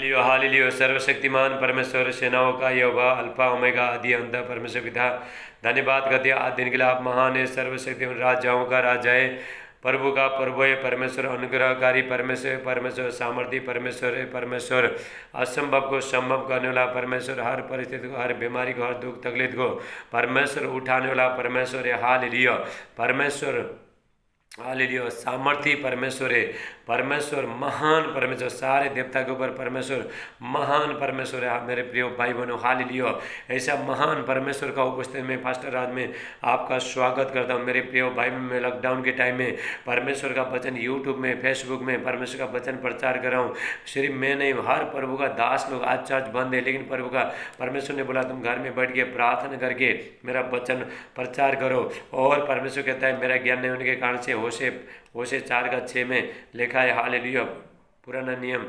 Hallelujah सर्वशक्तिमान परमेश्वर सेनाओं का यहोवा अल्फा ओमेगा आदि अंत परमेश्वर पिता धन्यवाद करते हैं। आज दिन के लिए आप महान है, सर्वशक्तिमान राजाओं का राजा है, प्रभु का प्रभु है, परमेश्वर अनुग्रहकारी परमेश्वर, परमेश्वर सामर्थी परमेश्वर है, परमेश्वर असंभव को संभव करने वाला परमेश्वर, हर परिस्थिति को, हर बीमारी को, हर दुख तकलीफ को परमेश्वर उठाने वाला परमेश्वर है। हालेलुया परमेश्वर, हालेलुया सामर्थी परमेश्वर है, परमेश्वर महान परमेश्वर, सारे देवता के ऊपर परमेश्वर महान परमेश्वर है। मेरे प्रिय भाई बहनों हालेलुया, ऐसा महान परमेश्वर का उपस्थिति में फास्टर राज में आपका स्वागत करता हूँ। मेरे प्रिय भाई में लॉकडाउन के टाइम में परमेश्वर का वचन यूट्यूब में फेसबुक में परमेश्वर का वचन प्रचार कर रहा हूँ। सिर्फ मैं नहीं, हर प्रभु का दास लोग, आज चर्च बंद है लेकिन प्रभु का परमेश्वर ने बोला तुम घर में बैठ के प्रार्थना करके मेरा वचन प्रचार करो। और परमेश्वर कहता है मेरा ज्ञान नहीं होने के कारण से होशे 4:6 में लिखा है। हालेलुया पुराना नियम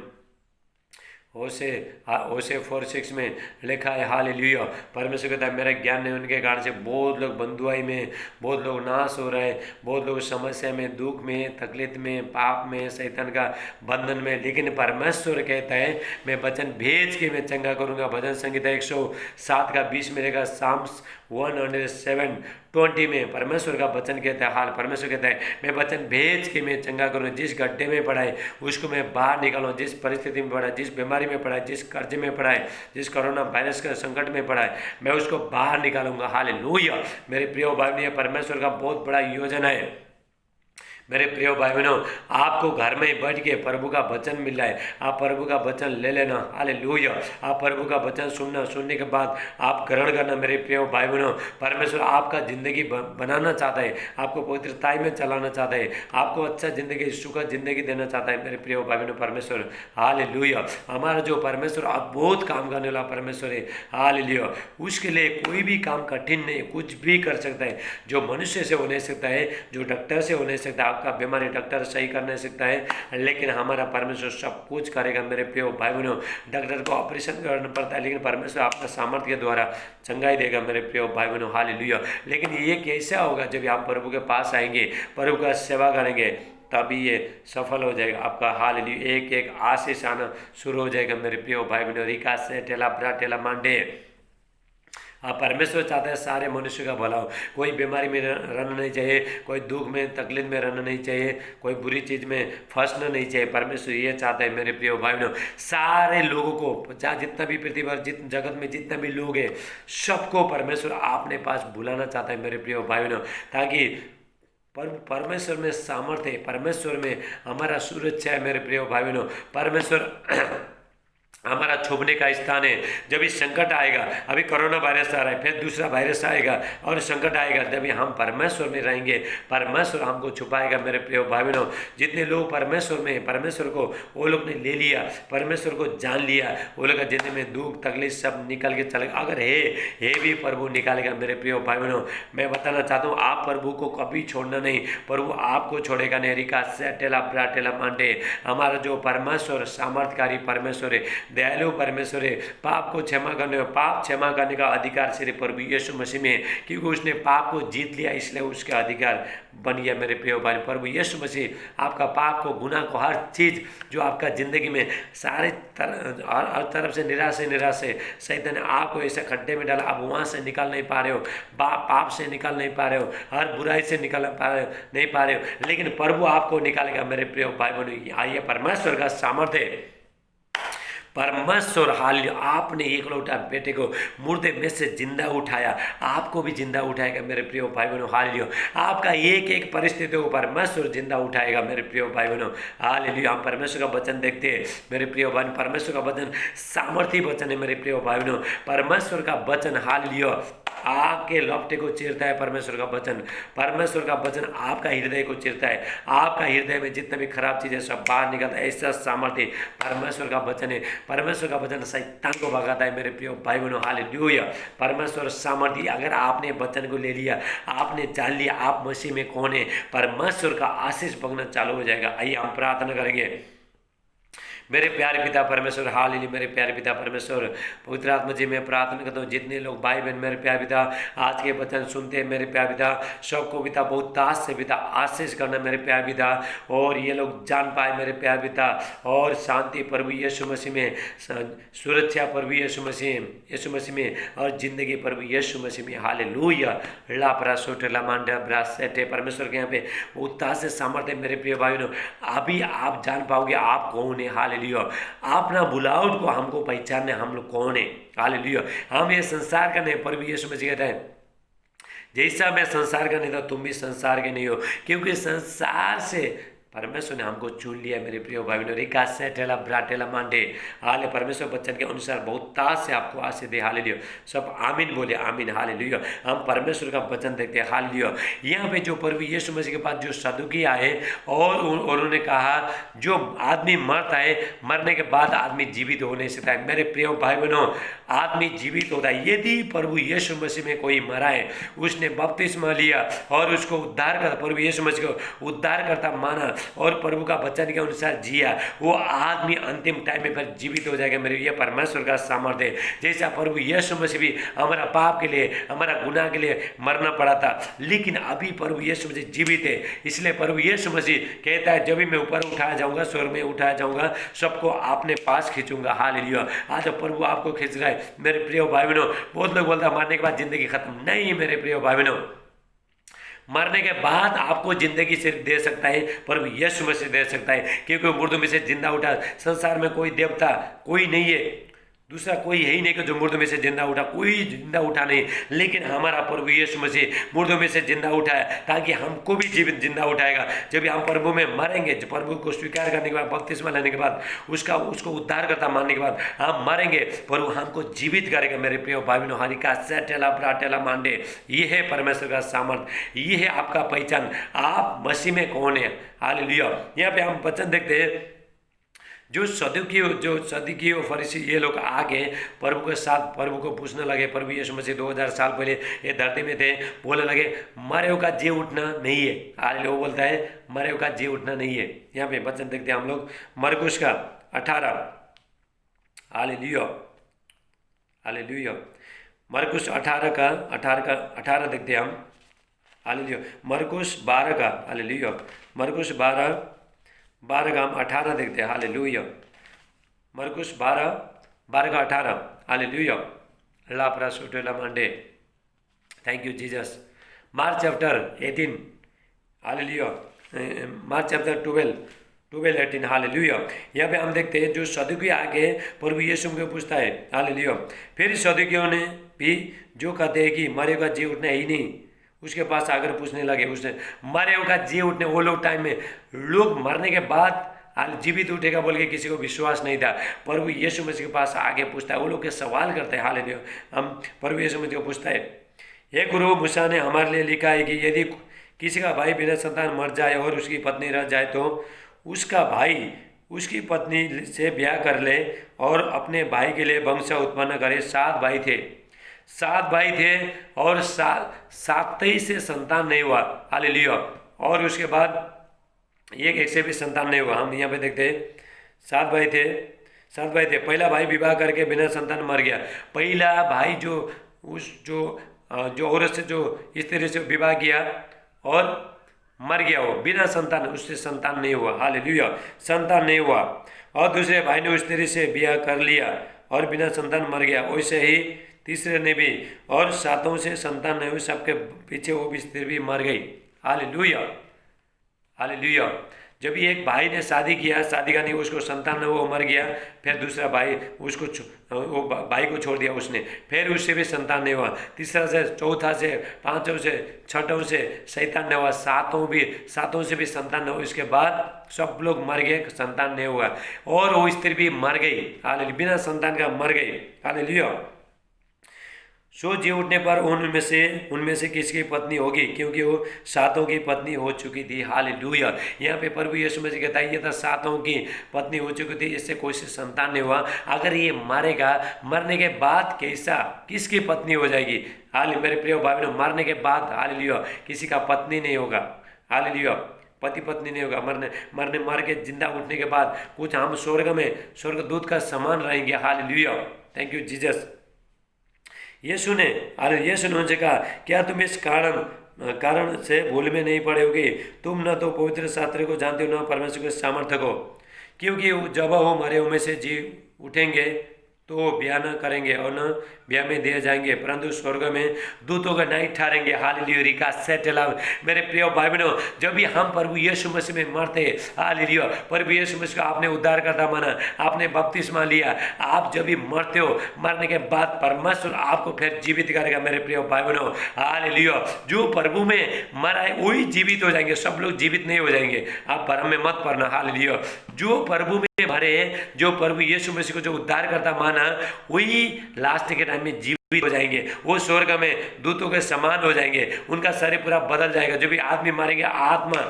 होशे 4:6 में लिखा है। हालेलुया परमेश्वर कहता है मेरा ज्ञान नहीं होने के कारण से बहुत लोग बंधुआई में, बहुत लोग नाश हो रहे हैं, बहुत लोग समस्या में, दुख में, तकलीफ में, पाप में, शैतान का बंधन में, लेकिन परमेश्वर कहता है मैं वचन भेज के मैं चंगा करूँगा। भजन संगीता 107:20 में लिखा, साम्स 107:20 में परमेश्वर का वचन कहता है। हाल परमेश्वर कहता है मैं वचन भेज के मैं चंगा करूँ। जिस गड्ढे में पड़ा है उसको मैं बाहर निकालूँ, जिस परिस्थिति में पड़ा है, जिस बीमारी में पड़ा है, जिस कर्ज में पड़ा है, जिस कोरोना वायरस के संकट में पड़ा है, मैं उसको बाहर निकालूंगा। हालेलुया मेरे प्रिय भाई बहनों, परमेश्वर का बहुत बड़ा योजना है। मेरे प्रिय भाई बहनों, आपको घर में बैठ के प्रभु का वचन मिल रहा है, आप प्रभु का वचन ले लेना। हालेलुया आप प्रभु का वचन सुनने के बाद आप ग्रहण करना। मेरे प्रिय भाई बहनों, परमेश्वर आपका ज़िंदगी बनाना चाहता है, आपको पवित्रताई में चलाना चाहता है, आपको अच्छा ज़िंदगी, सुखद ज़िंदगी देना चाहता है। मेरे प्रिय भाई बहनों परमेश्वर हालेलुया, हमारा जो परमेश्वर अद्भुत काम करने वाला परमेश्वर है। हालेलुया उसके लिए कोई भी काम कठिन नहीं, कुछ भी कर सकता है। जो मनुष्य से हो नहीं सकता है, जो डॉक्टर से हो नहीं सकता, आपका बीमारी डॉक्टर सही कर नहीं सकता है, लेकिन हमारा परमेश्वर सब कुछ करेगा। मेरे प्रिय भाई बहनों, डॉक्टर को ऑपरेशन करना पड़ता है लेकिन परमेश्वर आपका सामर्थ्य के द्वारा चंगाई देगा। मेरे प्रिय भाई बहनों हालेलुया, लेकिन ये कैसा होगा जब आप प्रभु के पास आएंगे, प्रभु का सेवा करेंगे, तभी ये सफल हो जाएगा आपका। हालेलुया एक एक आशीष आना शुरू हो जाएगा। मेरे प्रिय भाई बहनों रिका से टेला ब्रा टेला मांडे, आप परमेश्वर चाहते हैं सारे मनुष्य का भला हो, कोई बीमारी में रहना नहीं चाहिए, कोई दुख में तकलीफ में रहना नहीं चाहिए, कोई बुरी चीज़ में फंसना नहीं चाहिए। परमेश्वर ये चाहता है मेरे प्रिय भाई बहनों, सारे लोगों को, जहाँ जितना भी पृथ्वी पर जगत में जितना भी लोग हैं सबको परमेश्वर अपने पास बुलाना चाहता है। मेरे प्रिय भाई बहनों, ताकि परमेश्वर में सामर्थ्य है, परमेश्वर में हमारा सुरक्षा है। मेरे प्रिय भाई बहनों परमेश्वर हमारा छुपने का स्थान है। जब भी संकट आएगा, अभी कोरोना वायरस आ रहा है, फिर दूसरा वायरस आएगा और संकट आएगा, जब हम परमेश्वर में रहेंगे परमेश्वर हमको छुपाएगा। मेरे प्रिय भाई बहनों, जितने लोग परमेश्वर में, परमेश्वर को वो लोग ने ले लिया, परमेश्वर को जान लिया, वो लोग का जिंदगी में दुख तकलीफ सब निकल के चलेगा। अगर है भी प्रभु निकालेगा। मेरे प्रिय भाई बहनों, मैं बताना चाहता हूँ आप प्रभु को कभी छोड़ना नहीं, प्रभु आपको छोड़ेगा नहीं। रिका से टेला ब्रा टेला मांडे, हमारा जो परमेश्वर सामर्थकारी परमेश्वर है, दयालु परमेश्वर है, पाप को क्षमा करने, पाप क्षमा करने का अधिकार सिर्फ प्रभु यीशु मसीह में है, क्योंकि उसने पाप को जीत लिया, इसलिए उसका अधिकार बन गया। मेरे प्रिय भाई, प्रभु यीशु मसीह आपका पाप को, गुनाह को, हर चीज़ जो आपका ज़िंदगी में सारे हर तरफ से निराश है, शैतान ने आपको ऐसे खड्डे में डाला, आप वहाँ से निकल नहीं पा रहे हो, पाप से निकल नहीं पा रहे हो, हर बुराई से निकल नहीं पा रहे हो, लेकिन प्रभु आपको निकालेगा। मेरे प्रिय भाई बहनों, आइए परमेश्वर का सामर्थ्य है। परमेश्वर हालेलुया आपने एक लौटा बेटे को मुर्दे में से जिंदा उठाया, आपको भी जिंदा उठाएगा। मेरे प्रिय भाई बहनों हालेलुया आपका एक एक परिस्थिति को परमेश्वर जिंदा उठाएगा। मेरे प्रिय भाई बहनों हालेलुया हम परमेश्वर का वचन देखते हैं। मेरे प्रिय भाई, परमेश्वर का वचन सामर्थी वचन है। मेरे प्रिय भाई बहनों परमेश्वर का वचन हालेलुया आपके लपटे को चीरता है। परमेश्वर का वचन, परमेश्वर का वचन आपका हृदय को चीरता है, आपका हृदय में जितने भी खराब चीजें सब बाहर निकलता है। ऐसा सामर्थ्य परमेश्वर का वचन है। परमेश्वर का वचन शैतान को भगाता है। मेरे प्रिय भाई बहनों हालेलुया परमेश्वर सामर्थ्य, अगर आपने वचन को ले लिया, आपने जान लिया आप मसीह में कौन है, परमेश्वर का आशीष बगना चालू हो जाएगा। आइए हम प्रार्थना करेंगे। मेरे प्यारे पिता परमेश्वर, हालेलुया, मेरे प्यारे पिता परमेश्वर, पवित्र आत्मा जी मैं प्रार्थना करता हूँ जितने लोग भाई बहन मेरे प्यारे पिता आज के वचन सुनते हैं मेरे प्यारे पिता, सबको पिता बहुत ताज से पिता आशीष करना मेरे प्यारे पिता, और ये लोग जान पाए मेरे प्यारे पिता, और शांति प्रभु यीशु मसीह में, सुरक्षा प्रभु यीशु मसीह में, और जिंदगी प्रभु यीशु मसीह में, हालेलुया। लापरा सोटे लामांडा ब्रासेटे, परमेश्वर के यहाँ पे उत्साह से सामर्थ्य मेरे प्रिय भाइयों, अभी आप जान पाओगे आप कौन है, हालेलुया। आप ना बुलाओ को हमको पहचानने हम लोग कौन है, हालेलुया। हम ये संसार का नहीं, प्रभु यीशु मसीह कहता है जैसा मैं संसार का नहीं था तुम भी संसार के नहीं हो, क्योंकि संसार से परमेश्वर ने हमको चुन लिया मेरे प्रिय भाई बहनों। रिका सेटेला ब्राटेला मांडे, हाले परमेश्वर वचन के अनुसार बहुत ताज से आपको आशीष दे, हालेलुया। सब आमीन बोले, आमीन, हालेलुया। हम परमेश्वर का वचन देखते हैं, हालेलुया। यहाँ पे जो प्रभु यीशु मसीह के पास जो सदुकी आए और उन्होंने कहा जो आदमी मरता है, मरने के बाद आदमी जीवित हो नहीं सकता है। मेरे प्रिय भाई बहनों, आदमी जीवित होता है यदि प्रभु यीशु मसीह में कोई मरा है, उसने बपतिस्मा लिया और उसको उद्धार कर, प्रभु यीशु मसीह को उद्धार करता माना और प्रभु का वचन के अनुसार जिया, वो आदमी अंतिम टाइम में फिर जीवित हो जाएगा। मेरे ये परमेश्वर का सामर्थ्य है। जैसा प्रभु यीशु मसीह भी हमारा पाप के लिए, हमारा गुनाह के लिए मरना पड़ा था, लेकिन अभी प्रभु यीशु मसीह जीवित है। इसलिए प्रभु यीशु मसीह कहता है जब भी मैं ऊपर उठाया जाऊंगा, स्वर्ग में उठाया जाऊंगा, सबको अपने पास खींचूंगा, हालेलुया। आज प्रभु आपको खींच रहा है मेरे प्रिय भाई बहनों। बहुत लोग बोलता है मरने के बाद जिंदगी खत्म, नहीं मेरे प्रिय भाई बहनों, मरने के बाद आपको जिंदगी सिर्फ दे सकता है प्रभु यीशु मसीह दे सकता है, क्योंकि मुर्दों में से जिंदा उठा। संसार में कोई देवता कोई नहीं है, दूसरा कोई है ही नहीं कि जो मुर्दों में से जिंदा उठा, कोई जिंदा उठा नहीं, लेकिन हमारा प्रभु यीशु मसीह मुर्दों में से जिंदा उठाया ताकि हमको भी जीवित जिंदा उठाएगा। जब हम प्रभु में मरेंगे, जब प्रभु को स्वीकार करने के बाद, बपतिस्मा लेने के बाद, उसको उद्धार करता मानने के बाद हम मरेंगे, प्रभु हमको जीवित करेगा। मेरे प्रिय भाई बहनों, हरिका सेटेला ब्राटेला मांडे, ये है परमेश्वर का सामर्थ्य, ये है आपका पहचान, आप मसीह में कौन है, हालेलुया। यहाँ पे हम वचन देखते हैं जो सदुकी और फरीसी ये लोग आके प्रभु के साथ प्रभु को पूछने लगे। प्रभु यीशु मसीह 2000 साल पहले ये धरती में थे, बोलने लगे मरे का जी उठना नहीं है, हालेलुया। वो बोलता है मरे का जी उठना नहीं है। यहाँ पे वचन देखते हैं हम लोग मरकुस का 18, हालेलुया, हालेलुया। मरकुस 18 देखते हैं हम, हालेलुया। मरकुस 12 का, हालेलुया, मरकुस 12 का हम 18 देखते हैं, हालेलुया। मरकुस 12 का 18, हालेलुया। लापरा सुटेला मंडे, thank you Jesus. Mark chapter 18, hallelujah. Mark chapter 12, 18, hallelujah. यहाँ पे हम देखते हैं जो सदुकी आके प्रभु यीशु को पूछता है, हालेलुया। फिर सदुकियों ने भी जो कहते हैं कि मरे का जी उठना ही नहीं, उसके पास आकर पूछने लगे, उसने मरे का जी उठने, वो लोग टाइम में लोग मरने के बाद जीवित उठेगा बोल के किसी को विश्वास नहीं था। प्रभु यीशु मसीह के पास आगे पूछता है, वो लोग के सवाल करते हैं, हालेलुया। हम प्रभु यीशु मसीह को पूछता है, हे गुरु, मूसा ने हमारे लिए लिखा है कि यदि किसी का भाई बिना संतान मर जाए और उसकी पत्नी रह जाए तो उसका भाई उसकी पत्नी से ब्याह कर ले और अपने भाई के लिए वंश उत्पन्न करे। 7 भाई थे और 7 से संतान नहीं हुआ, हालेलुया। और उसके बाद एक से भी संतान नहीं हुआ। हम यहाँ पे देखते हैं 7 भाई थे। पहला भाई विवाह करके बिना संतान मर गया। पहला भाई जो औरत से जो स्त्री से विवाह किया और मर गया, वो बिना संतान, उससे संतान नहीं हुआ, हालेलुया, संतान नहीं हुआ। और दूसरे भाई ने उस स्त्री से ब्याह कर लिया और बिना संतान मर गया, वैसे ही तीसरे ने भी, और 7 से संतान नहीं हुई, सबके पीछे वो भी स्त्री भी मर गई, हालेलुया, हालेलुया। जब एक भाई ने शादी करनी, उसको संतान नहीं, वो मर गया, फिर दूसरा भाई वो भाई को छोड़ दिया उसने, फिर उससे भी संतान नहीं हुआ। तीसरा से, चौथा से, 5 से, 6 से संतान नहीं हुआ, 7 से भी संतान नहीं हुआ। इसके बाद सब लोग मर गए, संतान नहीं हुआ, और वो स्त्री भी मर गई, हालेलुया, बिना संतान का मर गई, हालेलुया। सो जी उठने पर उनमें से किसकी पत्नी होगी, क्योंकि वो 7 की पत्नी हो चुकी थी, हालेलुया। यहाँ पे प्रभु यीशु मसीह कहता है ये था 7 की पत्नी हो चुकी थी, इससे कोई से संतान नहीं हुआ। अगर ये मरेगा, मरने के बाद किसकी पत्नी हो जाएगी, हालेलुया। मेरे प्रिय भाई बहनों, मरने के बाद, हालेलुया, किसी का पत्नी नहीं होगा, हालेलुया। पति पत्नी नहीं होगा, मर के जिंदा उठने के बाद कुछ हम स्वर्ग में स्वर्गदूत का समान रहेंगे। Hallelujah, thank you Jesus. यीशु ने उनसे कहा, क्या तुम इस कारण से भूल में नहीं पड़े होगे? तुम न तो पवित्र शास्त्र को जानते हो, न परमेश्वर के सामर्थ्य को। क्योंकि जब वो मरे हुए में से जी उठेंगे तो वो ब्याह न करेंगे और न ब्याह में दिए जाएंगे, परंतु स्वर्ग में दूतों का नाइट ठहरेंगे। हालेलुया, रिका सेटला। मेरे प्रिय भाई बहनों, जब भी हम प्रभु यीशु मसीह में मरते, हालेलुया, प्रभु यीशु मसीह को आपने उद्धार करता माना, आपने बपतिस्मा लिया, आप जब भी मरते हो, मरने के बाद परमेश्वर आपको फिर जीवित करेगा। मेरे प्रिय भाई बहनों, हालेलुया, जो प्रभु में मरा है वही जीवित हो जाएंगे, सब लोग जीवित नहीं हो जाएंगे। आप भ्रम में मत पड़ना। हालेलुया, जो प्रभु में मरे, जो प्रभु यीशु मसीह को जो उद्धार करता माना, वही लास्ट के टाइम में जीवित हो जाएंगे। वो स्वर्ग में दूतों के समान हो जाएंगे, उनका शरीर पूरा बदल जाएगा। जो भी आदमी मारेंगे, आत्मा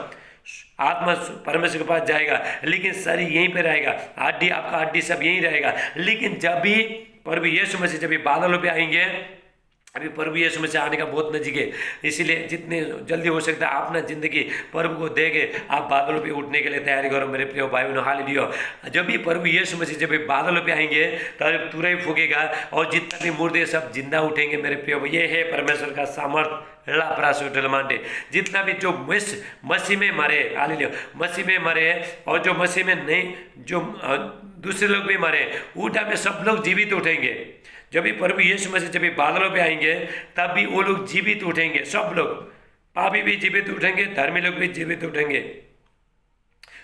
परमेश्वर के पास जाएगा, लेकिन शरीर यहीं पे रहेगा, हड्डी, आपका हड्डी सब यहीं रहेगा। लेकिन जब भी प्रभु यीशु मसीह जब भी बादलों पे आएंगे, अभी प्रभु यीशु मसीह आने का बहुत नजीक है, इसीलिए जितने जल्दी हो सकता है अपना जिंदगी प्रभु को देके आप बादलों पे उठने के लिए तैयारी करो। मेरे प्रिय भाई बहनों, हालेलुया, जब भी प्रभु यीशु मसीह जब भी बादलों पे आएंगे तब तुरंत फूकेगा और जितना भी मुर्दे सब जिंदा उठेंगे। मेरे प्रिय भाई, ये है परमेश्वर का सामर्थ। लापरासोटलमांडे, जितना भी जो मसीह में मरे, हालेलुया, मसीह में मरे और जो मसीह में नहीं, जो दूसरे लोग भी मरे, उठा में सब लोग जीवित उठेंगे। जब भी प्रभु यीशु मसीह जब भी बादलों पे आएंगे तब भी वो लोग जीवित उठेंगे। सब लोग, पापी भी जीवित उठेंगे, धर्मी लोग भी जीवित उठेंगे।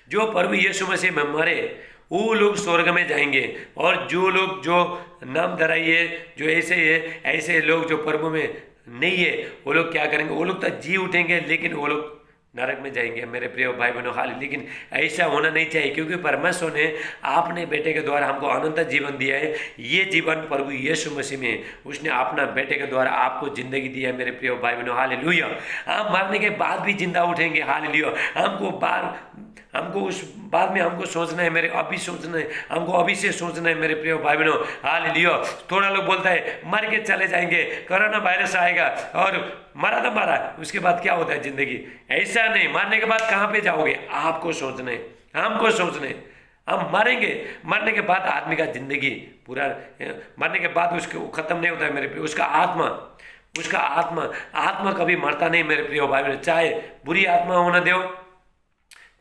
जो प्रभु यीशु मसीह में मरे वो लोग स्वर्ग में जाएंगे, और जो लोग जो नाम धराइए, जो ऐसे लोग जो प्रभु में नहीं है, वो लोग क्या करेंगे? वो लोग तो जी उठेंगे, लेकिन वो लोग नरक में जाएंगे। मेरे प्रिय भाई बहनों, हाल, लेकिन ऐसा होना नहीं चाहिए, क्योंकि परमेश्वर ने अपने बेटे के द्वारा हमको अनंत जीवन दिया है। ये जीवन प्रभु यीशु मसीह में उसने अपना बेटे के द्वारा आपको जिंदगी दी है। मेरे प्रिय भाई बहनों, हालेलुया, हम मरने के बाद भी जिंदा उठेंगे। हालेलुया, हमको उस बाद में हमको सोचना है, हमको अभी से सोचना है। मेरे प्रिय भाई बहनों, हालेलुया। थोड़ा लोग बोलता है मर के चले जाएंगे, कोरोना वायरस आएगा और मरा तो मरा, उसके बाद क्या होता है जिंदगी? ऐसा नहीं, मरने के बाद कहाँ पे जाओगे आपको सोचना है, हमको सोचना है। हम मरेंगे, मरने के बाद आदमी का जिंदगी पूरा, मरने के बाद उसको खत्म नहीं होता है मेरे प्रिय। उसका आत्मा कभी मरता नहीं। मेरे प्रिय भाई बहनों, चाहे बुरी आत्मा होना दो,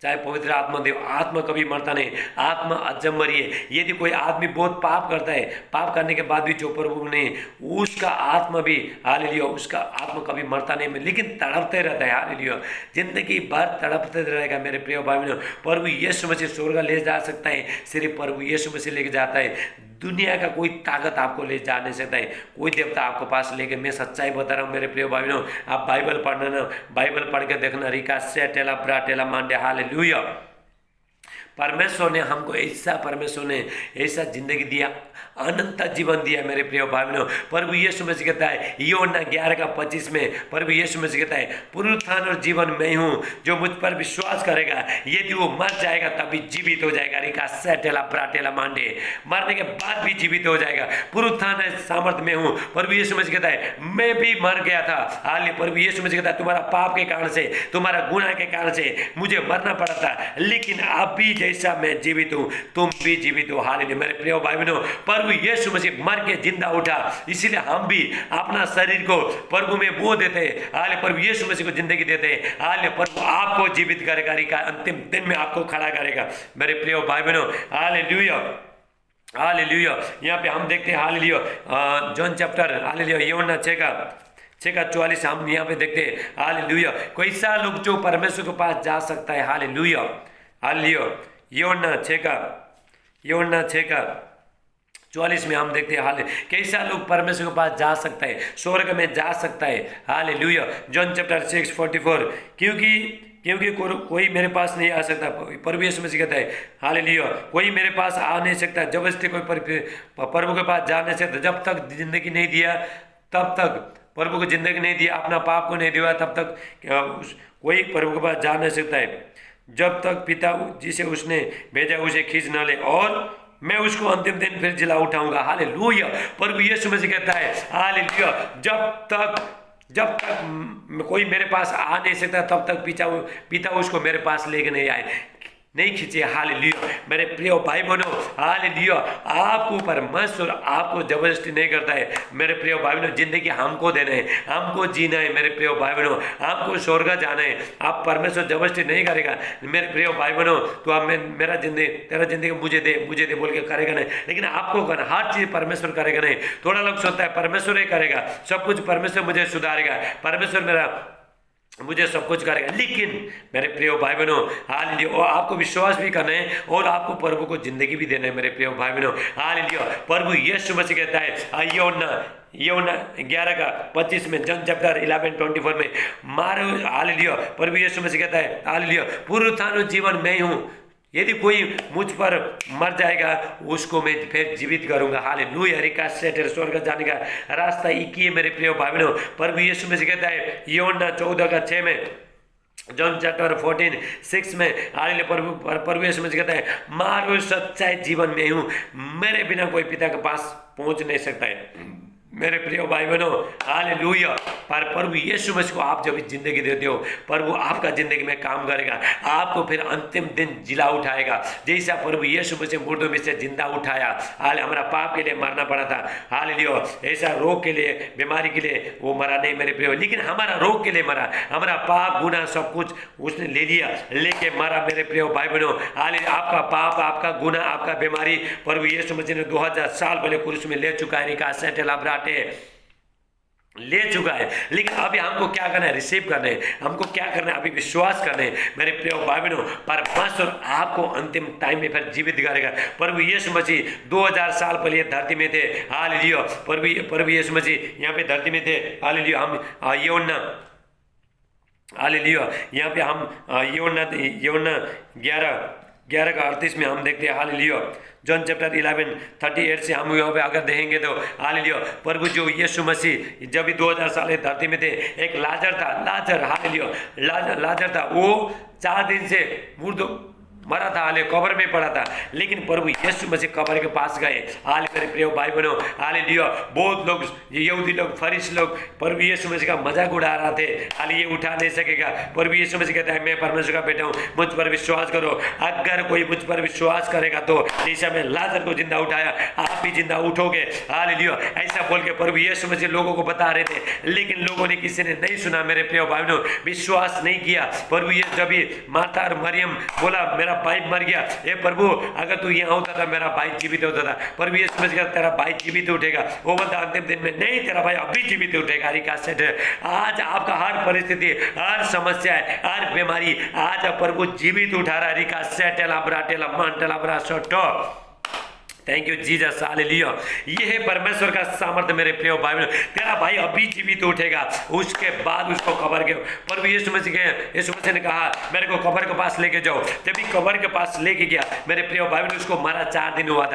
चाहे पवित्र आत्मा देव, आत्मा कभी मरता नहीं, आत्मा अजम्बरी है। यदि कोई आदमी बहुत पाप करता है, पाप करने के बाद भी जो प्रभु ने, उसका आत्मा भी, हालेलुया, उसका आत्मा कभी मरता नहीं, लेकिन तड़पते रहता है। हालेलुया, जिंदगी भर तड़पते रहेगा। मेरे प्रिय भाई बहनों, प्रभु यीशु मसीह स्वर्ग ले जा सकता है, सिर्फ प्रभु यीशु मसीह लेके जाता है। दुनिया का कोई ताकत आपको ले जा नहीं सकता है, कोई देवता आपको पास लेके। मैं सच्चाई बता रहा हूँ मेरे प्रिय भाई बहनों, आप बाइबल पढ़ना ना, बाइबल पढ़ के देखना, रिका से टेला ब्राटेला मांडे, हालेलुया। परमेश्वर ने ऐसा जिंदगी दिया, अनंत जीवन दिया। मेरे प्रिय भाई बहनों, प्रभु यीशु मसीह कहता है यूहन्ना 11:25 में, प्रभु यीशु मसीह कहता है पुनरुत्थान और जीवन मैं हूँ, जो मुझ पर विश्वास करेगा यदि वो मर जाएगा तभी जीवित हो जाएगा। रिका सेटेला ब्राटेला मांडे, मरने के बाद भी जीवित हो जाएगा। पुनरुत्थान है, सामर्थ में हूँ। प्रभु यीशु मसीह कहता है मैं भी मर गया था, हाल प्रभु यीशु मसीह कहता है तुम्हारा पाप के कारण से, तुम्हारा गुनाह के कारण से मुझे मरना पड़ा था, लेकिन अब भी जैसा मैं जीवित हूँ तुम भी जीवित हो। हालेलुया। मेरे प्रिय भाई बहनों, प्रभु यीशु मसीह मर के जिंदा उठा, इसीलिए हम भी अपना शरीर को प्रभु में बो देते हैं। हाले प्रभु यीशु मसीह को जिंदगी देते हैं। हाले प्रभु आपको जीवित करेगा, अंतिम दिन में आपको खड़ा करेगा। मेरे प्रिय भाई बहनों, हालेलुया, हालेलुया। यहाँ पे हम देखते हैं, हालेलुया, जॉन चैप्टर, हालेलुया, यूहन्ना 6:44 हम यहाँ पे देखते हैं। हालेलुया, कोई सा लोग जो परमेश्वर के पास जा सकता है। Hallelujah, hallelujah. यूहन्ना 6:44 में हम देखते हैं, हाले कैसा लोग परमेश्वर के पास जा सकता है, स्वर्ग में जा सकता है। हालेलुया। जॉन चैप्टर 6:44, क्योंकि कोई मेरे पास नहीं आ सकता, प्रभु यीशु मसीह कहता है, हालेलुया, कोई मेरे पास आ नहीं सकता, जबरदस्ती कोई प्रभु के पास जा नहीं सकता। जब तक जिंदगी नहीं दिया, तब तक प्रभु को जिंदगी नहीं दिया, अपना पाप को नहीं दिया, तब तक कोई प्रभु के पास जा नहीं सकता है, जब तक पिता जिसे उसने भेजा उसे खींच न ले, और मैं उसको अंतिम दिन फिर जिला उठाऊंगा। हालेलुया। प्रभु यीशु मसीह कहता है, हालेलुया, जब तक जब तक कोई मेरे पास आ नहीं सकता तब तक पिता उसको मेरे पास लेके नहीं आए, नहीं खींचे। हालेलुया मेरे प्रिय भाई बहनों, हालेलुया आपको परमेश्वर आपको जबरदस्ती नहीं करता है। मेरे प्रिय भाई बहनों, जिंदगी हमको देना है, हमको जीना है। मेरे प्रिय भाई बहनों, आपको स्वर्ग जाना है। आप परमेश्वर जबरदस्ती नहीं करेगा। मेरे प्रिय भाई बहनों, तो आप मेरा जिंदगी तेरा जिंदगी मुझे दे बोल के करेगा नहीं, लेकिन आपको करना, हर चीज परमेश्वर करेगा नहीं। थोड़ा लोग सोचता है परमेश्वर ही करेगा सब कुछ, परमेश्वर मुझे सुधारेगा, परमेश्वर मुझे सब कुछ करेगा। लेकिन मेरे प्रिय भाई बहनों, हालेलुया, और आपको विश्वास भी करना है और आपको प्रभु को जिंदगी भी देना है। मेरे प्रिय भाई बहनों, हालेलुया, प्रभु यीशु मसीह कहता है यूहन्ना 11:25 में, जॉन चैप्टर 11:24 में, मारो, हालेलुया, प्रभु यीशु मसीह कहता है, हालेलुया, पुनरुत्थान जीवन मैं हूँ, यदि कोई मुझ पर मर जाएगा उसको मैं फिर जीवित करूंगा। हालेलुया, रिका सेटर स्वर्ग जाने का रास्ता एक ही है। मेरे प्रिय भाई बहनों, प्रभु यीशु मसीह कहता है यूहन्ना 14:6 में, जॉन चैप्टर 14:6 में, हालेलुया, प्रभु यीशु मसीह कहता है मार्ग सच्चाई जीवन में हूँ, मेरे बिना कोई पिता के पास पहुंच नहीं सकता है। मेरे प्रिय भाई बहनों, हालेलुया, पर प्रभु यीशु मसीह को आप जब जिंदगी देते हो, प्रभु आपका जिंदगी में काम करेगा, आपको फिर अंतिम दिन जिला उठाएगा। जैसा प्रभु यीशु मसीह मुर्दों में से जिंदा उठाया, हाल हमारा पाप के लिए मरना पड़ा था, हालेलुया, ऐसा रोग के लिए, बीमारी के लिए वो मरा नहीं मेरे प्रिय, लेकिन हमारा रोग के लिए मरा, हमारा पाप गुनाह सब कुछ उसने ले लिया, लेके मरा। मेरे प्रिय भाई बहनों, हालेलुया, आपका पाप, आपका गुनाह, आपका बीमारी प्रभु यीशु मसीह ने 2000 साल पहले क्रूस में ले चुका है, रिका सेटेला ले चुका है। लेकिन अभी हमको क्या करना है? रिसीव करना है। हमको क्या करना है? अभी विश्वास करना है। मेरे प्रिय भाई बहनों, परमेश्वर आपको अंतिम टाइम में फिर जीवित करेगा। प्रभु यीशु मसीह 2000 साल पहले धरती में थे, हालेलुया, प्रभु यीशु मसीह यहाँ पे धरती में थे, हालेलुया। हम यूहन्ना, हालेलुया, यहाँ पे हम यूहन्ना 11:38 में हम देखते हैं, हालेलुया, जॉन चैप्टर 11:38 से हम यहाँ पे अगर देखेंगे तो, हालेलुया, प्रभु जो यीशु मसीह जब भी 2000 साल धरती में थे, एक लाजर था, हालेलुया, लाजर था, वो 4 दिन से मुर्दों मरा था, हाले कब्र में पड़ा था, लेकिन प्रभु यीशु मसीह कब्र के पास गए। हाल मेरे प्रिय भाई बहनों, हालेलुया, बहुत लोग, यहूदी लोग, फरीसी लोग प्रभु यीशु मसीह का मजाक उड़ा रहे थे, हाल ये उठा नहीं सकेगा। प्रभु यीशु मसीह कहता है मैं परमेश्वर का बेटा हूँ, मुझ पर विश्वास करो। अगर कोई मुझ पर विश्वास करेगा तो जैसा मैं लाजर को जिंदा उठाया, आप भी जिंदा उठोगे। हालेलुया, ऐसा बोल के प्रभु यीशु मसीह लोगों को बता रहे थे, लेकिन लोगों ने, किसी ने नहीं सुना। मेरे प्रिय भाई बहनों, विश्वास नहीं किया। प्रभु ये जब माता और मरियम बोला मेरा भाई मर गया, हे प्रभु अगर तू यहाँ होता था मेरा भाई जीवित होता था। प्रभु ये समझ गया तेरा भाई जीवित उठेगा। वो बोलता अंतिम दिन में नहीं, तेरा भाई अभी जीवित उठेगा। आज आपका हर परिस्थिति, हर समस्या, हर बीमारी आज प्रभु जीवित उठा रहा है। Thank you Jesus, hallelujah. ये है परमेश्वर का सामर्थ्य। मेरे प्रिय भाई बहनों, तेरा भाई अभी जीवित उठेगा, उसके बाद उसको कब्र के, प्रभु यीशु मसीह ने कहा मेरे को कब्र के पास लेके जाओ। जब भी कब्र के पास लेके गया, मेरे प्रिय भाई बहनों, उसको मरा 4 दिन हुआ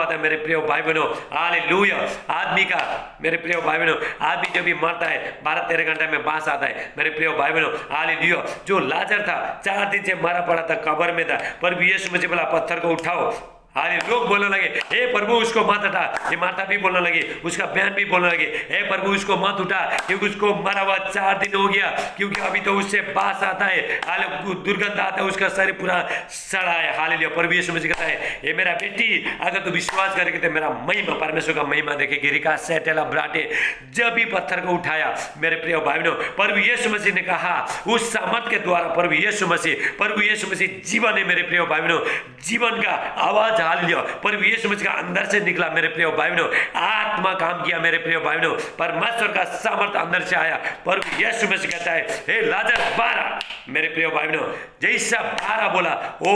था, मेरे प्रिय भाई बहनों, हालेलुया। आदमी का, मेरे प्रिय भाई बहनों, आदमी जब भी मरता है 12-13 घंटे में बांस आता है। मेरे प्रिय भाई बहनों, हालेलुया, जो लाजर था 4 दिन से मरा पड़ा था, कब्र में था। प्रभु यीशु मसीह बोला पत्थर को उठाओ। हाले लोग बोलने लगे हे प्रभु उसको मत उठा। ये माता भी बोलने लगी, उसका बहन भी बोलने लगे हे प्रभु उसको मत उठा, क्योंकि उसको मरा हुआ 4 दिन हो गया, क्योंकि अभी तो उससे बास आता है, हाले दुर्गंध आता है, उसका शरीर पूरा सड़ा है। हालेलुया। प्रभु यीशु मसीह कहता है हे मेरा बेटी, अगर तू विश्वास करेगी तो मेरा महिमा, परमेश्वर का महिमा देखेगी। रिका सेटेला ब्राटे, जब भी पत्थर को उठाया, मेरे प्रिय भाई बहनों, प्रभु यीशु मसीह ने कहा उस सामर्थ के द्वारा प्रभु यीशु मसीह जीवन है। मेरे प्रिय भाई बहनों, जीवन का आवाज, हालेलुया, प्रभु यीशु मसीह का अंदर से निकला। मेरे प्रिय भाई बहनों, आत्मा काम किया। मेरे प्रिय भाई बहनों, परमेश्वर का सामर्थ अंदर से आया। प्रभु यीशु मसीह कहता है हे लाजर 12। मेरे प्रिय भाई बहनों, जैसा 12 बोला वो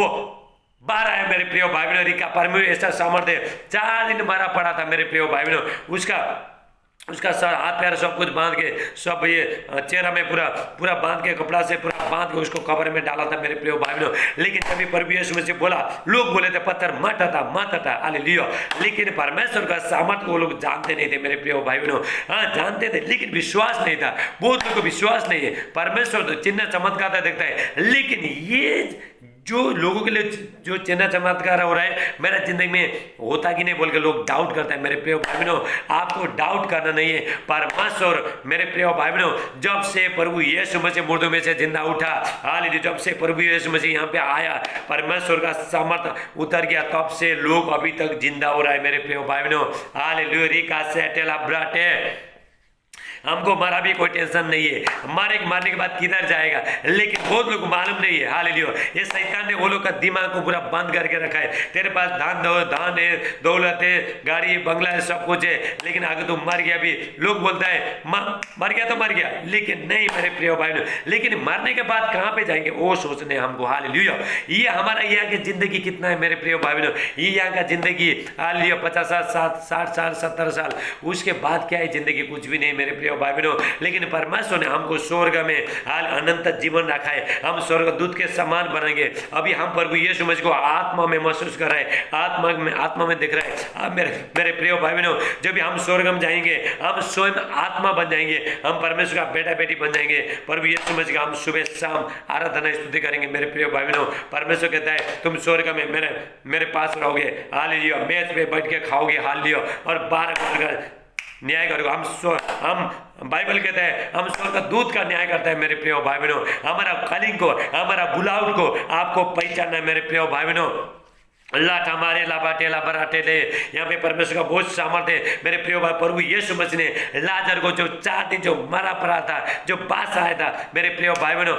12 है। मेरे प्रिय भाई बहनों, रिका परमेश्वर ऐसा सामर्थ्य, 4 दिन मरा पड़ा था। मेरे प्रिय भाई बहनों, उसका सर हाथ पैर सब कुछ बांध के, सब ये चेहरा में पूरा बांध के, कपड़ा से पूरा बांध के उसको कब्र में डाला था। मेरे प्रिय भाई बहनों, लेकिन तभी प्रभु यीशु मसीह बोला, लोग बोले थे पत्थर मत हटा, हालेलुया, लेकिन परमेश्वर का सामर्थ को वो लोग जानते नहीं थे। मेरे प्रिय भाई बहनों, हाँ जानते थे, लेकिन विश्वास नहीं था। बहुत लोगों को विश्वास नहीं है। परमेश्वर तो चिन्ह चमत्कार देखता है, लेकिन ये जो लोगों के लिए जो चिन्ह चमत्कार हो रहा है मेरा जिंदगी में होता कि नहीं बोल के लोग डाउट करते हैं। मेरे प्रिय भाई बहनों, आपको डाउट करना नहीं है। परमेश्वर मेरे प्रिय भाई बहनों, जब से प्रभु यीशु मसीह मुर्दों में से जिंदा उठा, हालेलुया, जब से प्रभु यीशु मसीह यहाँ पे आया, परमेश्वर का सामर्थ उतर गया, तब से लोग अभी तक जिंदा हो रहा है मेरे प्रिय भाई बहनों। हालेलुया, रिका सेटेला ब्राटे, हमको मरा भी कोई टेंशन नहीं है, मारने के बाद किधर जाएगा, लेकिन बहुत लोग मालूम नहीं है। हालेलुया, ये शैतान ने वो लोग का दिमाग को पूरा बंद करके रखा है। तेरे पास धान है, दौलत है, गाड़ी बंगला है, सब कुछ है, लेकिन अगर तू मर गया भी, लोग बोलता है मर गया तो मर गया, लेकिन नहीं मेरे प्रिय भाई, लेकिन मरने के बाद कहाँ पे जाएंगे वो सोचने हमको। हालेलुया, ये हमारा यहाँ की जिंदगी कितना है मेरे प्रिय भाई बहनों, ये यहाँ का जिंदगी हालेलुया 50 साल 60 साल 70 साल, उसके बाद क्या है जिंदगी, कुछ भी नहीं मेरे प्रिय भाई बहनों। लेकिन परमेश्वर ने हमको स्वर्ग में हाल अनंत जीवन रखा है, हम स्वर्ग दूत के समान बनेंगे। अभी हम प्रभु यीशु मसीह को आत्मा में महसूस कर रहे हैं, आत्मा में दिख रहे हैं। अब मेरे प्रिय भाई बहनों, जब भी हम स्वर्ग में जाएंगे, हम स्वयं आत्मा बन जाएंगे, हम परमेश्वर का बेटा बेटी बन जाएंगे। प्रभु यीशु मसीह का हम सुबह शाम आराधना स्तुति करेंगे मेरे प्रिय भाई बहनों। परमेश्वर कहता है तुम स्वर्ग में मेरे पास रहोगे, हालेलुया, मेज पे बैठ के खाओगे, हालेलुया, और 12 न्याय करोगे। हम बाइबल कहता है हम स्वर्ग का दूत का न्याय करता है मेरे प्रिय भाई बहनों। हमारा कलिंग को, हमारा बुलावट को आपको पहचानना है मेरे प्रिय भाई बहनों। अल्लाह हमारे लाबाटे लाबराटे ले, यहाँ पे परमेश्वर का बहुत सामर्थ्य है मेरे प्रिय भाई। प्रभु यीशु मसीह ने लाजर को जो 4 दिन जो मरा पड़ा था, जो बास आया था मेरे प्रिय भाई बहनों,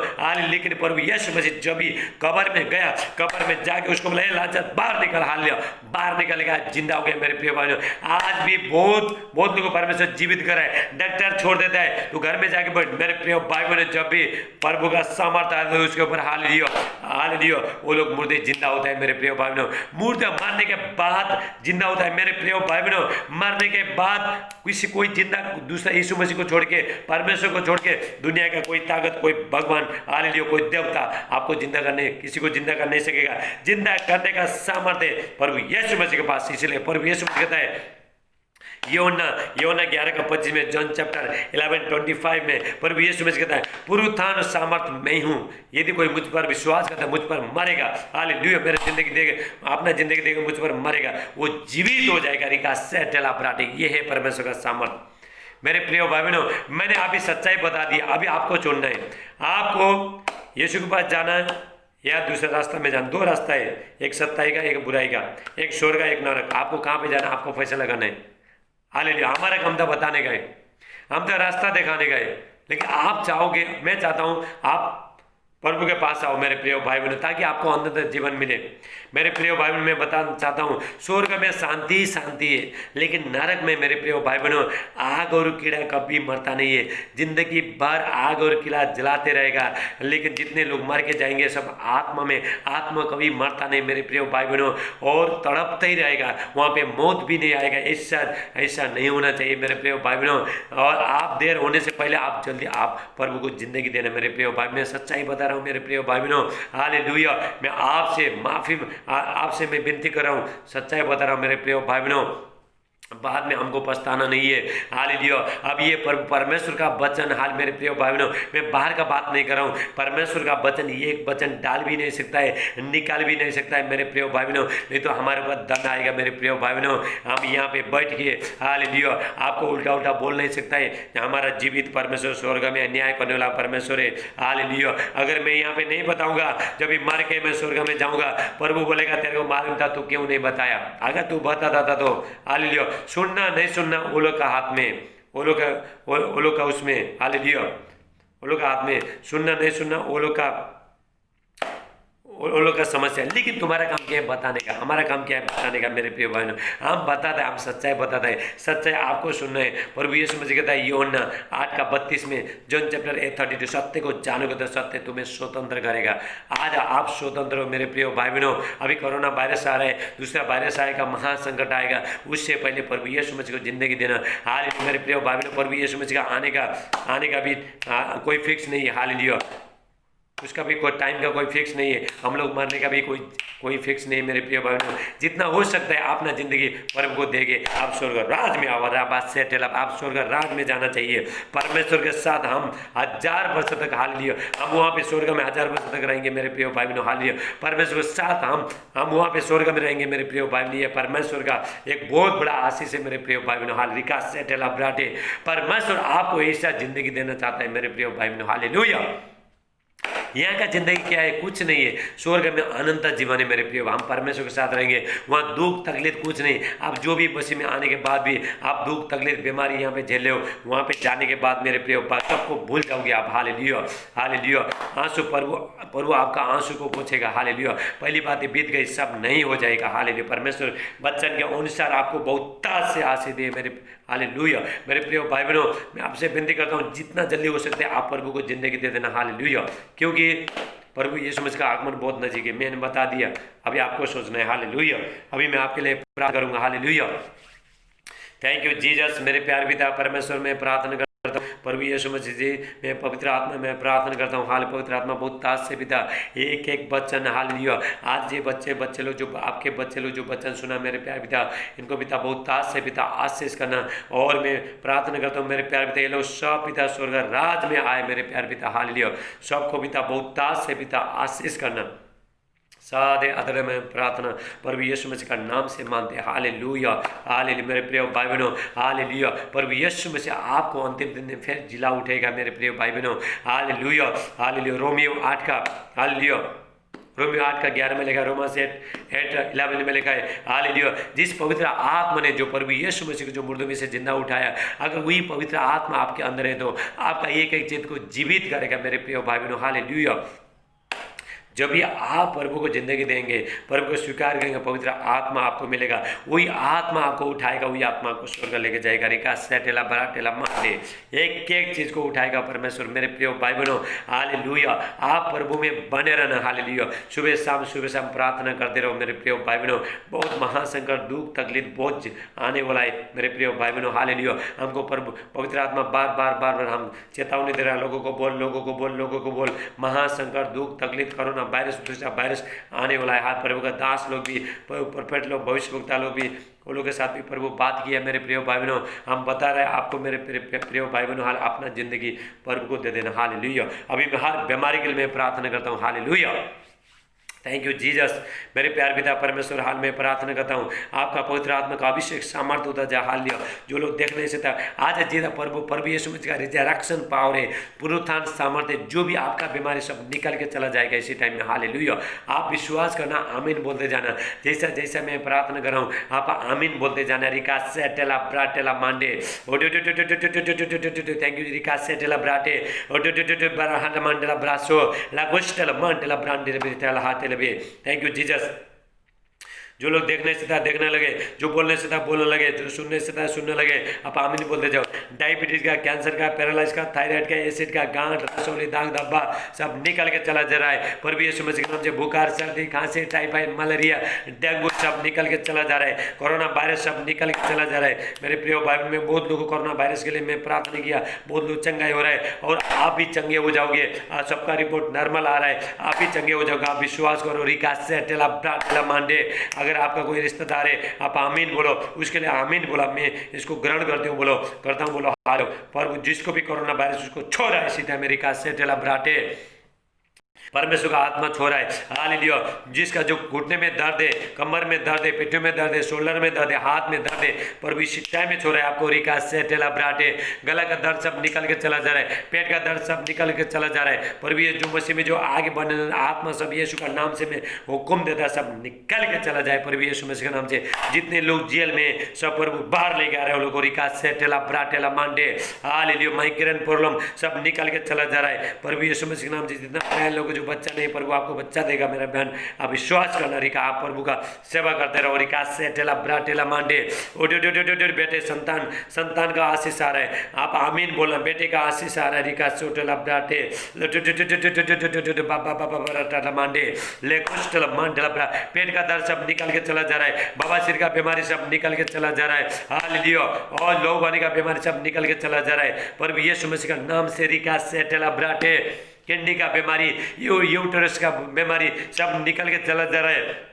लेकिन प्रभु यीशु मसीह जब भी कब्र में गया, कब्र में जाके उसको बोला लाजर बाहर निकल, हाल लिया बाहर निकल गया, जिंदा हो गया मेरे प्रिय भाई बहनों। आज भी बहुत लोग परमेश्वर जीवित कर है, डॉक्टर छोड़ देता है, तो घर में जाके बैठ मेरे प्रिय भाई बहनों। जब भी प्रभु का सामर्थ्य आता है उसके ऊपर हाल लियो, वो लोग मुर्दे जिंदा होता है मेरे प्रिय भाई बहनों। मूर्ति मरने के बाद जिंदा होता है मेरे प्रिय भाई बहनों। मरने के बाद कोई जिंदा दूसरा यीशु मसीह को छोड़ के, परमेश्वर को छोड़ के, दुनिया का कोई ताकत, कोई भगवान, हालेलुया, कोई देवता आपको जिंदा करने, किसी को जिंदा कर नहीं सकेगा। जिंदा करने का सामर्थ्य प्रभु यीशु मसीह के पास, इसलिए प्रभु यीशु मसीह कहता है योना 11:25 में, जॉन चैप्टर 11:25 में प्रभु यीशु मसीह कहता है पुनरुत्थान सामर्थ मैं ही हूँ, यदि कोई मुझ पर विश्वास करता है मुझ पर मरेगा, हालेलुया, मेरे जिंदगी देगा, अपना जिंदगी देगा, मुझ पर मरेगा, वो जीवित हो जाएगा। रिका सेटेला प्राटी, ये है परमेश्वर का सामर्थ मेरे प्रिय भाई बहनों। मैंने अभी सच्चाई बता दी, अभी आपको चुनना है, आपको यीशु के पास जाना है या दूसरे रास्ता में जाना। 2 रास्ता है, एक सच्चाई का, एक बुराई का, एक स्वर्ग का, एक नरक। आपको कहाँ पे जाना, आपको फैसला करना है। हालेलुया, हमारा काम था बताने गए, हम तो रास्ता दिखाने गए, लेकिन आप चाहोगे, मैं चाहता हूँ आप प्रभु के पास आओ मेरे प्रिय भाई बहनों, ताकि आपको अनंत जीवन मिले। मेरे प्रिय भाई बहनों, मैं बताना चाहता हूँ स्वर्ग में शांति शांति है, लेकिन नरक में मेरे प्रिय भाई बहनों आग और कीड़ा कभी मरता नहीं है। जिंदगी भर आग और कीड़ा जलाते रहेगा, लेकिन जितने लोग मर के जाएंगे सब आत्मा में, आत्मा कभी मरता नहीं मेरे प्रिय भाई बहनों, और तड़पता ही रहेगा, वहाँ पे मौत भी नहीं आएगा। ऐसा नहीं होना चाहिए मेरे प्रिय भाई बहनों। और आप देर होने से पहले आप जल्दी आप प्रभु को जिंदगी देना मेरे प्रिय भाई। मैं सच्चाई बता रहा हूँ मेरे प्रिय भाई बहनों, हालेलुया। मैं आपसे मैं विनती कर रहा हूँ, सच्चाई बता रहा हूँ मेरे प्रिय भाई बहनों, बाद में हमको पछताना नहीं है। हालेलुया। अब ये परमेश्वर का वचन, हाल मेरे प्रिय भाई बहनों, मैं बाहर का बात नहीं कर रहा हूँ, परमेश्वर का वचन, ये एक वचन डाल भी नहीं सकता है, निकाल भी नहीं सकता है मेरे प्रिय भाई बहनों, नहीं तो हमारे ऊपर दंड आएगा मेरे प्रिय भाई बहनों। हम यहाँ पे बैठ के हालेलुया आपको उल्टा उल्टा बोल नहीं सकता है। हमारा जीवित परमेश्वर, स्वर्ग में अन्याय करने वाला परमेश्वर है। हालेलुया। अगर मैं यहाँ पे नहीं बताऊंगा, जब भी मर के मैं स्वर्ग में जाऊंगा, प्रभु बोलेगा तेरे को मालूम था, तू क्यों नहीं बताया? अगर तू बताता था तो हालेलुया, सुनना नहीं सुनना वो लोग का हाथ में, वो लोग का उसमें, हालेलुया, वो लोग का हाथ में, सुनना नहीं सुनना वो लोग का समस्या है। लेकिन तुम्हारा काम क्या है? बताने का। हमारा काम क्या है? बताने का मेरे प्रिय भाइयों। हम बताते हैं, हम सच्चाई बताते हैं, सच्चाई आपको सुनना है। प्रभु यीशु मसीह कहता है यूहन्ना 8:32 में, जॉन चैप्टर 8:32, सत्य को जानोगे तो सत्य तुम्हें स्वतंत्र करेगा। आज आप स्वतंत्र हो मेरे प्रिय भाई बहनों। अभी कोरोना वायरस आ रहा है, दूसरा वायरस आएगा, महासंकट आएगा, उससे पहले प्रभु यीशु मसीह को जिंदगी देना। हाल मेरे प्रिय भाई बहनों, प्रभु यीशु मसीह का आने का भी कोई फिक्स नहीं है। हालेलुया। उसका भी कोई टाइम का कोई फिक्स नहीं है, हम लोग मरने का भी कोई फिक्स नहीं है मेरे प्रिय भाइयों। जितना हो सकता है अपना जिंदगी प्रभु को देके आप स्वर्ग राज में आवारा बात सेटल, आप स्वर्ग राज में जाना चाहिए परमेश्वर के साथ। हम 1000 वर्ष तक हालेलुया, हम वहाँ पे स्वर्ग में 1000 वर्ष तक रहेंगे मेरे प्रिय भाई बहनों, हालेलुया। परमेश्वर के साथ हम वहाँ पे स्वर्ग में रहेंगे मेरे प्रिय भाई बहनों। ये परमेश्वर का एक बहुत बड़ा आशीष है मेरे प्रिय भाई बहनों, हालेलुया। सेटल ब्राटे, परमेश्वर आपको ऐसा जिंदगी देना चाहता है मेरे प्रिय भाई बहनों, हालेलुया। यहाँ का जिंदगी क्या है? कुछ नहीं है। स्वर्ग में अनंत जीवन है मेरे प्रिय, हम परमेश्वर के साथ रहेंगे, वहाँ दुख तकलीफ कुछ नहीं। आप जो भी मसीह में आने के बाद भी आप दुख तकलीफ बीमारी यहाँ पे झेले हो, वहाँ पे जाने के बाद मेरे प्रिय सबको भूल जाओगे आप, हालेलुया हालेलुया। आंसू प्रभु आपका आंसू को पोंछेगा, हालेलुया। पहली बातें बीत गई, सब नहीं हो जाएगा, हालेलुया। परमेश्वर वचन के अनुसार आपको बहुत ताज से आशीष दे मेरे, हालेलुया। मेरे प्रिय भाई बहनों, मैं आपसे विनती करता हूँ जितना जल्दी हो सकता है आप प्रभु को जिंदगी दे देना, हालेलुया। क्योंकि प्रभु यीशु मसीह का आगमन बहुत नजीक है, मैंने बता दिया, अभी आपको सोचना है, हालेलुया। अभी मैं आपके लिए प्रार्थना करूंगा, हालेलुया। Thank you Jesus. मेरे प्यार पिता परमेश्वर में प्रार्थना करता हूँ प्रभु यीशु मसीह जी, मैं पवित्र आत्मा में प्रार्थना करता हूँ, हाल पवित्र आत्मा बहुत ताज से पिता एक एक बच्चन, हालेलुया। आज ये बच्चे लोग जो आपके बच्चे लोग जो बच्चन सुना मेरे प्यार पिता, इनको पिता बहुत ताज से पिता आशीष करना। और मैं प्रार्थना करता हूँ मेरे प्यार पिता, ये लोग सब पिता स्वर्ग राज में आए मेरे प्यार पिता, हालेलुया। सबको पिता बहुत ताज से पिता आशीष करना। सादे अदर में प्रार्थना प्रभु यीशु मसीह का नाम से मानते हैं, हालेलुया हालेलुया। मेरे प्रिय भाई बहनों, हालेलुया। प्रभु यीशु मसीह आपको अंतिम दिन में फिर जिला उठेगा मेरे प्रिय भाई बहनों, हालेलुया हालेलुया। रोमियो 8 का, हालेलुया, रोमियो 8 का 11 में लिखा है, रोमा से 8:11 में लिखा है, हालेलुया। जिस पवित्र आत्मा ने जो प्रभु यीशु मसीह को जो मुर्दों में से जिंदा उठाया, अगर वही पवित्र आत्मा आपके अंदर है तो आपका एक एक चीज को जीवित करेगा मेरे प्रिय भाई बहनों, हालेलुया। जब भी आप प्रभु को जिंदगी देंगे, प्रभु को स्वीकार करेंगे, पवित्र आत्मा आपको मिलेगा, वही आत्मा आपको उठाएगा, वही आत्मा आपको स्वर्ग लेके जाएगा। रिका सेटेला बराटेला मांडे, एक एक चीज को उठाएगा परमेश्वर। मेरे प्रिय भाई बहनों, हालेलुया। आप प्रभु में बने रहना, हालेलुया। सुबह शाम प्रार्थना करते रहो मेरे प्रिय भाई बहनों। बहुत महासंकट दुख तकलीफ बहुत आने वाला है मेरे प्रिय भाई बहनों, हालेलुया। हमको प्रभु पवित्र आत्मा बार हम चेतावनी दे रहा है, लोगों को बोल, महासंकट दुख तकलीफ करोना वायरस दूसरा वायरस आने वाला है। हाथ प्रभु का दास लोग भी, प्रोफेट लोग, भविष्यवक्ता लोग भी, वो लोग के साथ भी प्रभु बात किया मेरे प्रिय भाई बहनों। हम बता रहे हैं आपको मेरे प्रिय भाई बहनों, हाल अपना जिंदगी प्रभु को दे देना, हालेलुया। अभी मैं हर बीमारी के लिए मैं प्रार्थना करता हूँ, हालेलुया। Thank you Jesus. मेरे प्यार पिता परमेश्वर, हाल में प्रार्थना करता हूँ आपका पवित्र आत्मा का अभिषेक सामर्थ्य होता जाए, हालेलुया। जो लोग देख नहीं सकता आज जीता प्रभु यीशु मसीह का रिजरेक्शन पावर है, पुनरुत्थान सामर्थ्य, जो भी आपका बीमारी सब निकल के चला जाएगा इसी टाइम में, हालेलुया। आप विश्वास करना, आमीन बोलते जाना। जैसा जैसा मैं प्रार्थना कर रहा हूँ आप आमीन बोलते जाना। रिका सेटेला ब्राटेला मांडे, थैंक यू। रिका सेटेला ब्राटे मंडला ब्रासो लागोस्टेला मंडला ब्रांडे, थैंक यू जीसस। जो लोग देखने से था देखने लगे, जो बोलने से था बोलने लगे, जो सुनने से था सुनने लगे, आप आमीन बोलते जाओ। डायबिटीज का, कैंसर का, पैरालाइज का, थायराइड का, एसिड का, गांठ, रसौली, दाग धब्बा सब निकल के चला जा रहा है प्रभु यीशु मसीह के नाम से। बुखार, सर्दी, खांसी, टाइफाइड, मलेरिया, डेंगू सब निकल के चला जा रहा है। कोरोना वायरस सब निकल के चला जा रहा है मेरे प्रिय भाई। में बहुत लोगों को कोरोना वायरस के लिए मैं प्रार्थना किया, बहुत लोग चंगाई हो रहा है और आप भी चंगे हो जाओगे। सबका रिपोर्ट नॉर्मल आ रहा है, आप भी चंगे हो जाओगे, आप विश्वास करो। रिका सेटेला ब्राटेला मांडे, अगर आपका कोई रिश्तेदार है आप आमीन बोलो, उसके लिए आमीन बोला, मैं इसको ग्रहण करती हूँ, बोलो करता हूँ, बोलो हालो। पर जिसको भी कोरोना वायरस उसको छोड़ रहा है सीधा मेरी का सेटेला ब्राटे, परमेश्वर का आत्मा छोड़ा है, हालेलुया। जिसका जो घुटने में दर्द है, कमर में दर्द है, पेटों में दर्द है, शोल्डर में दर्द है, हाथ में दर्द है, प्रभु शिक्षा में छोड़ा है आपको। रिका सेटेला ब्राटे, गला का दर्द सब निकल के चला जा रहा है, पेट का दर्द सब निकल के चला जा रहा है प्रभु। ये जो मसीह में जो आगे बढ़ने आत्मा सब यीशु का नाम से मैं हुक्म देता सब निकल के चला जाए प्रभु यीशु मसीह के नाम से। जितने लोग जेल में सब प्रभु बाहर लेके आ रहे हैं लोगों को, रिका सेटेला ब्राटेला मांडे, हालेलुया। माइग्रेन प्रॉब्लम सब निकल के चला जा रहा है प्रभु यीशु मसीह के नाम से। जितना लोग बच्चा नहीं, प्रभु आपको बच्चा देगा मेरा बहन, आप विश्वास करना। रिका आप प्रभु का सेवा करते रहो। रिका सेटेला ब्राटेला मांडे, बेटे संतान का आशीष आ रहा है, आप आमीन बोलना। बेटे का आशीष आ रहा है, रिका सोटेला ब्राटे बाबा मांडे ले कुष्टला मांडला ब्रा। पेट का दर्द सब निकल के चला जा रहा है, बवासीर का बीमारी सब निकल के चला जा रहा है, हालेलुया। और लोग वाली का बीमारी सब निकल के चला जा रहा है प्रभु यीशु मसीह का नाम से। रिका सेटेला ब्राटे, किडनी का बीमारी, यूटरस का बीमारी सब निकल के चला जा रहा है,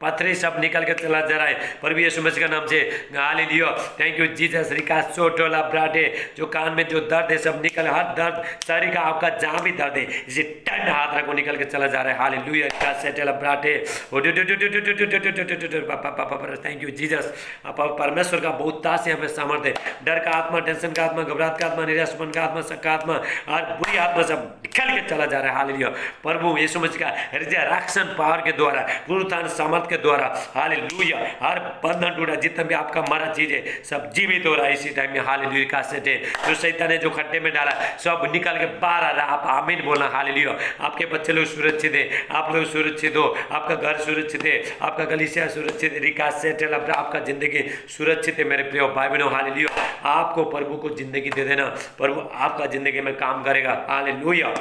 पथरी सब निकल के चला जा रहा है प्रभु यीशु मसीह का नाम से। Hallelujah, thank you Jesus. रिका सोटोला ब्राडे, जो कान में जो दर्द है सब निकल, हर दर्द शरीर का आपका जहाँ भी दर्द है इसे टन हाथ रखो निकल के चला जा रहा है। हालेलुया, रिका सेटला ब्राडे, थैंक यू जीसस। परमेश्वर का बहुत ताज से हमें सामर्थ्य, डर का आत्मा, टेंशन का आत्मा, घबराहट का आत्मा, निराशपन का आत्मा, शक का आत्मा और बुरी आत्मा सब निकल के चला जा रहा है। हालेलुया, प्रभु यीशु मसीह का रिजरेक्शन पावर के द्वारा, पुनरुत्थान सामर्थ के द्वारा, हालेलुया, हर बंधन टूटा, जितना भी आपका मरा चीज है सब जीवित हो रहा है इसी टाइम में। हालेलुया का सेट है, जो शैतान ने जो खड्डे में डाला सब निकल के बाहर आ रहा है। आप आमीन बोलना। हालेलुया, आपके बच्चे लोग सुरक्षित है, आप लोग सुरक्षित हो, आपका घर सुरक्षित है, आपका गलीसिया सुरक्षित है, रिका सेट, आपका जिंदगी सुरक्षित है मेरे प्रिय भाई बहनों। हालेलुया, आपको प्रभु को जिंदगी दे देना, प्रभु आपका जिंदगी में काम करेगा। Hallelujah,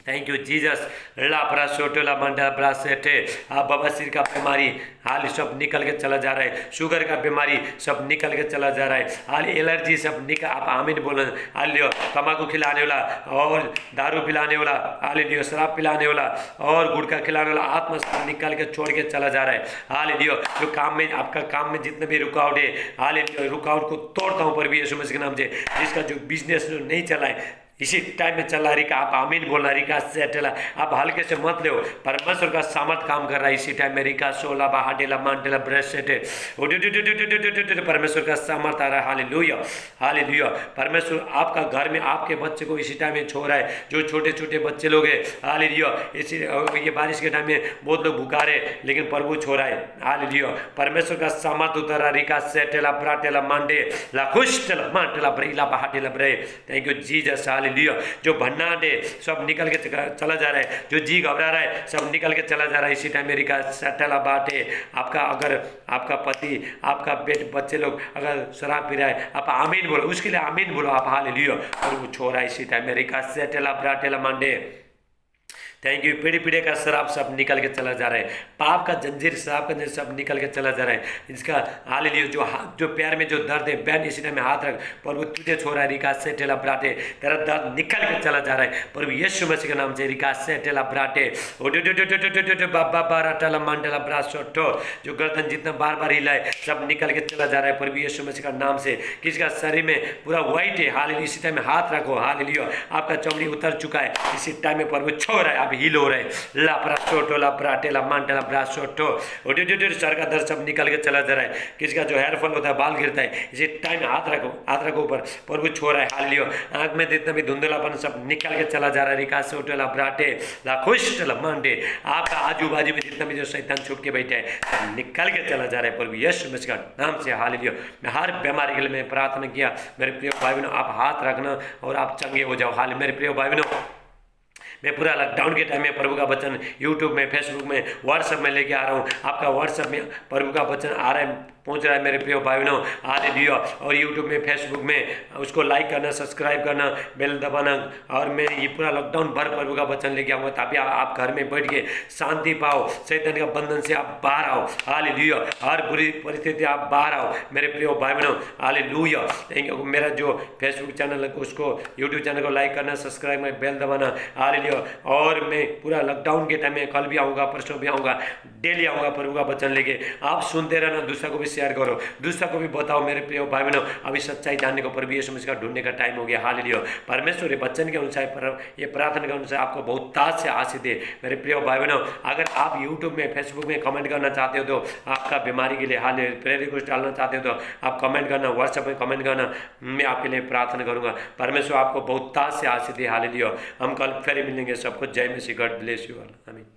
thank you Jesus. लापरा सोटोला मंडला ब्रासेटे, आप बवासीर का बीमारी हाल सब निकल के चला जा रहा है, शुगर का बीमारी सब निकल के चला जा रहा है, हाल एलर्जी सब निकल, आप आमीन बोलो। हालियो, तम्बाकू खिलाने वाला और दारू पिलाने वाला, हालियो, शराब पिलाने वाला और गुटखा खिलाने वाला आत्मा सब निकल के छोड़ के चला जा रहा है। हालियो, जो काम में आपका काम में जितने भी रुकावट है, हालियो, रुकावट को तोड़ता हूँ प्रभु यीशु मसीह के नाम से। जिसका जो बिजनेस नहीं चला है इसी टाइम में चला रही का, आप आमीन बोलना। रिका सेटला, आप हल्के से मत लो, परमेश्वर का सामर्थ काम कर रहा है इसी टाइम में। रिका सोला बाहाडेला मांटेला ब्रेसेटे, परमेश्वर का सामर्थ आ रहा है। हालेलुया, हालेलुया, परमेश्वर आपका घर में आपके बच्चे को इसी टाइम में छोड़ रहा है, जो छोटे छोटे बच्चे लोग हैं। हालेलुया, इसी ये बारिश के टाइम में बहुत लोग भुखारे लेकिन प्रभु छोड़ रहा है। हालेलुया, परमेश्वर का सामर्थ उतर रहा है। रिका सेटेला ब्राटेला मांडे ला खुशला मांटेला ब्रेला बाहाडेला ब्रे, थैंक यू जीसस। हालेलुया, जो भन्नाट है सब निकल के चला जा रहा है, जो जी घबरा रहा है सब निकल के चला जा रहा है इसी टाइम मेरी का सटला बात है। आपका अगर आपका पति, आपका बेट, बच्चे लोग अगर शराब पी रहा है, आप आमीन बोलो, उसके लिए आमीन बोलो आप। हालेलुया, और वो छोड़ा इसी टाइम मेरी का सटला ब्राटेला मंडे, थैंक यू। पीढ़ी पीढ़ी का शराब सब निकल के चला जा रहा है, पाप का जंजीर, शराब का जंजीर सब निकल के चला जा रहा है इसका। हालेलुया, जो पैर में जो दर्द है, बहन इसी टाइम में हाथ रख, प्रभु तुझे छोड़ा है। रिका से टेला ब्राटे, तेरा दर्द निकल के चला जा रहा है प्रभु यीशु मसीह के नाम से। रिका से टेला ब्राटे, बाबा बारा टेला मांडेला ब्रासोटो, जो गर्दन जितना बार बार हिला है सब निकल के चला जा रहा है प्रभु यीशु मसीह का नाम से। किसका शरीर में पूरा व्हाइट है, हालेलुया, इसी टाइम में हाथ रखो। हालेलुया, आपका चमड़ी उतर चुका है इसी टाइम में प्रभु छोड़ रहा है, आप हील हो रहे हैं। लापरा सोटो लापराटेला मांटेला ब्रासोटो, सर का दर्द सब निकल के चला जा रहा है। किसका जो हेयर फॉल होता है, बाल गिरता है, इसी टाइम हाथ रखो, हाथ रखो ऊपर, प्रभु छोड़ रहा है। हालेलुया, आंख में जितना भी धुंधलापन सब निकल के चला जा रहा है। रिका सोटो लापराटे ला खुश मांडे, आपका आजू बाजू में जितना भी जो शैतान छुप के बैठे है सब निकल के चला जा रहा है प्रभु यीशु मसीह का नाम से। हालेलुया, मैं हर बीमारी के लिए मैं प्रार्थना किया मेरे प्रिय भाई बहनों, आप हाथ रखना और आप चंगे हो जाओ। हाल मेरे प्रिय भाई बहनों, मैं पूरा लॉकडाउन के टाइम में प्रभु का वचन यूट्यूब में, फेसबुक में, व्हाट्सएप में लेके आ रहा हूँ। आपका व्हाट्सएप में प्रभु का वचन आ रहा है, पहुंच रहा है मेरे प्रिय भाई बहनों। हालेलुया, और यूट्यूब में, फेसबुक में उसको लाइक करना, सब्सक्राइब करना, बेल दबाना, और मैं ये पूरा लॉकडाउन भर प्रभु का वचन लेके आऊँगा ताकि आप घर में बैठ के शांति पाओ, शैतान का बंधन से आप बाहर आओ। हालेलुया, हर बुरी परिस्थिति आप बाहर आओ मेरे प्रिय भाई बहनों। Hallelujah, thank you. मेरा जो फेसबुक चैनल है उसको, यूट्यूब चैनल को लाइक करना, सब्सक्राइब करना, बेल दबाना। हालेलुया, और मैं पूरा लॉकडाउन के टाइम में कल भी आऊँगा, परसों भी आऊँगा, डेली आऊँगा प्रभु का वचन लेके। आप सुनते रहना, दूसरा को भी शेयर करो, दूसरा को भी बताओ मेरे प्रिय भाई बहनों। अभी सच्चाई जानने को प्रभु यीशु मसीह का ढूंढने का टाइम हो गया। हालेलुया, परमेश्वर ये वचन के अनुसार, ये प्रार्थना के अनुसार आपको बहुत ताज से आशीष दे मेरे प्रिय भाई बहनों। अगर आप यूट्यूब में, फेसबुक में कमेंट करना चाहते हो तो आपका बीमारी के लिए हाल प्रेयर रिक्वेस्ट डालना चाहते हो तो आप कमेंट करना, व्हाट्सएप में कमेंट करना, मैं आपके लिए प्रार्थना करूँगा। परमेश्वर आपको बहुत ताज से आशीष दे। हालेलुया, हम कल फिर मिलेंगे। सबको जय मसीह, गॉड ब्लेस यू ऑल, आमीन।